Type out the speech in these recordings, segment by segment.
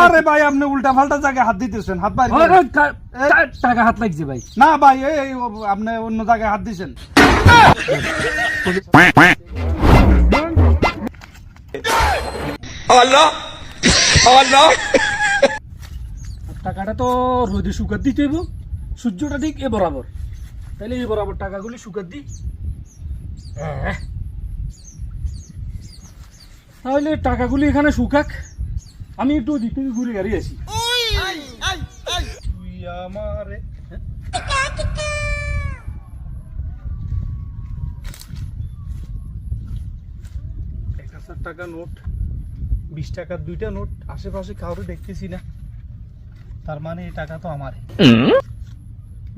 আরে ভাই আপনি উল্টা পাল্টা জায়গায় হাত দিতেছেন, হাত বাইরে টাকা হাত লাগছে ভাই। না ভাই এই আপনি অন্য জায়গায় হাত দিছেন। টাকাটা তো রোদে শুকাত দিতে হইব, সূর্যটা ঠিক এ বরাবর, তাহলে এই বরাবর টাকাগুলি শুকাত দিই। তাহলে টাকাগুলি এখানে শুকাক, আমি একটু দিক থেকে ঘুরে গাড়ি আসি। তুই আমারে 1000 টাকা নোট, 20 টাকার 2টা নোট, আশেপাশে কাউকে দেখতেছি না, তার মানে এই টাকা তো আমার।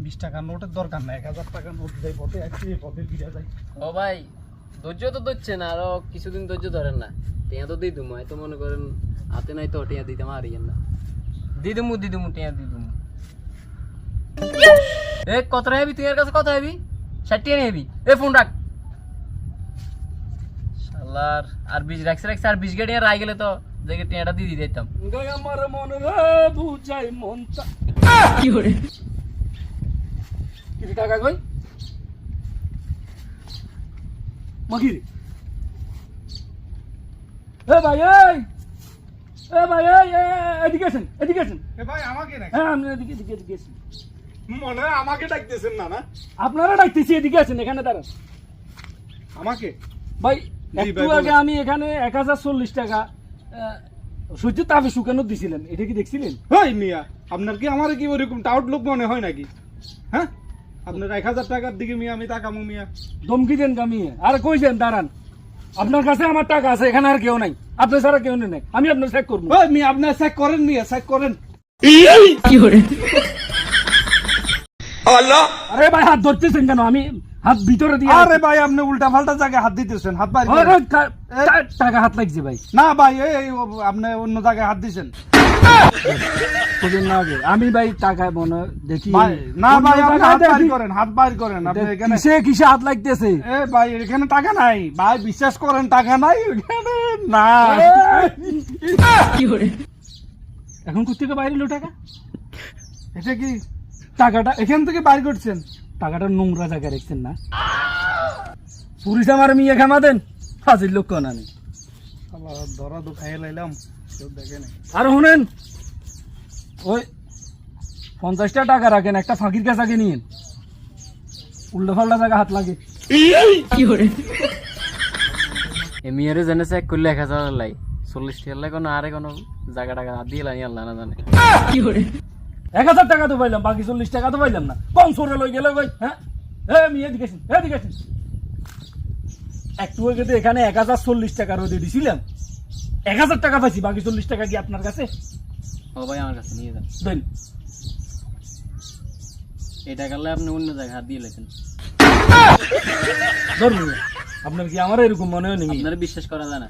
20 টাকার নোটের দরকার না, 1000 টাকার নোট দেয় পথে আসছি, পথে ফিরে যাই। ও ভাই ধৈর্য তো ধরছেন, আরো কিছুদিন ধৈর্য ধরেন না, টিয়া তো দিয়ে দুমু, তো মনে করেন হাতে নাই তো টিয়া দিতে মারিয়েন না, দিয়ে দুমু টিয়া দিয়ে দুমু। এ কত হেবি, তুই এর কাছে কত হেবি? 60 টিয়া হেবি। এ ফোন রাখ শালার, আর 20 রাখছে আর 20 গাড়ি রাই গেলে তো দেখে টিয়াটা দিয়ে দিয়ে দিতাম। আমার মন রে বুঝাই মনটা কি করে কিছু টাকা কই মাগিরে। এ ভাই এদিকে আসেন। এ ভাই আমাকে নাকি? হ্যাঁ আপনি এদিকে আসেন। মনে হয় আমাকে ডাকতেছেন না? না আপনারা ডাকতেছি, এদিকে আছেন, এখানে দাঁড়ান। আমাকে ভাই জি একটু ভাই, আগে বলেন। আমি এখানে 1040 টাকা সূর্য তাপে শুকানো দিছিলেন, এটা কি দেখছিলেন? হই মিয়া, আপনার কি আমার কি ওরকম টাউট লোক মনে হয় নাকি? হ্যাঁ, আপনার 1000 টাকার দিকে মিয়া আমি তাকামু মিয়া? ধমকি দেন কামিয়ে আর কইছেন দাঁড়ান, আপনার কাছে আমার টাকা আছে, এখানে আর কেউ নাই, আপনি ছাড়া কেউ নেই, আমি আপনার চেক করবো। ওই মিয়া আপনি চেক করেন মিয়া, চেক করেন। কি করে আরে ভাই হাত ধরতেছেন কেন? আমি হাত ভিতরে দিয়ে আরে ভাই আপনি উল্টা পাল্টা জায়গায় হাত দিতেছেন, হাত বাইরে টাকা হাত লাগছে ভাই। না ভাই এই আপনি অন্য জায়গায় হাত দিছেন। আমি ভাই টাকা মনে দেখি ভাই না ভাই আপনি হাত বাইর দেখি। করেন, হাত বাইর করেন। আপনি এখানে কিসে হাত লাগতেছে? এ ভাই এখানে টাকা নাই ভাই, বিশ্বাস করেন টাকা নাই এখানে না। কি করে এখন কোথেকে বাইরে এলো টাকা? এটা কি টাকাটা এখান থেকে বাইর করছেন? টাকাটা নোংরা জায়গায় রাখছেন না? পুলিশ আমার মিয়া খামা দেন, হাজির লোক কেন আমি ধরা তো খাইয়ে লাইলাম, কেউ দেখে নাই। আর শুনেন, ওই 50টা টাকা রাখেন, একটা ফাঁকির কাছে আগে নিয়েন, উল্টো ফাল্টা জায়গা হাত লাগে। কি করে এমিয়ারে জানে চেক করলে 1000 লাই 40 টাকা লাই, কোনো আরে কোনো জায়গা টাকা দিয়ে লাই আল্লাহ না জানে। কি করে 1000 টাকা তো পাইলাম, বাকি 40 টাকা তো পাইলাম না, কম সরে লই গেলে কই? হ্যাঁ মিয়া দিকেছেন একটু আগে তো এখানে 1040 টাকা রোদে দিছিলাম, 1000 টাকা পাইছি, বাকি 40 টাকা কি আপনার কাছে? ও ভাই আমার কাছে নিয়ে যান, দেন। এই টাকা লাই আপনি অন্য জায়গায় হাত দিয়ে লেছেন, ধরুন, আপনার কি আমার এরকম মনে হয় নাকি? আপনারা বিশ্বাস করা যায় না।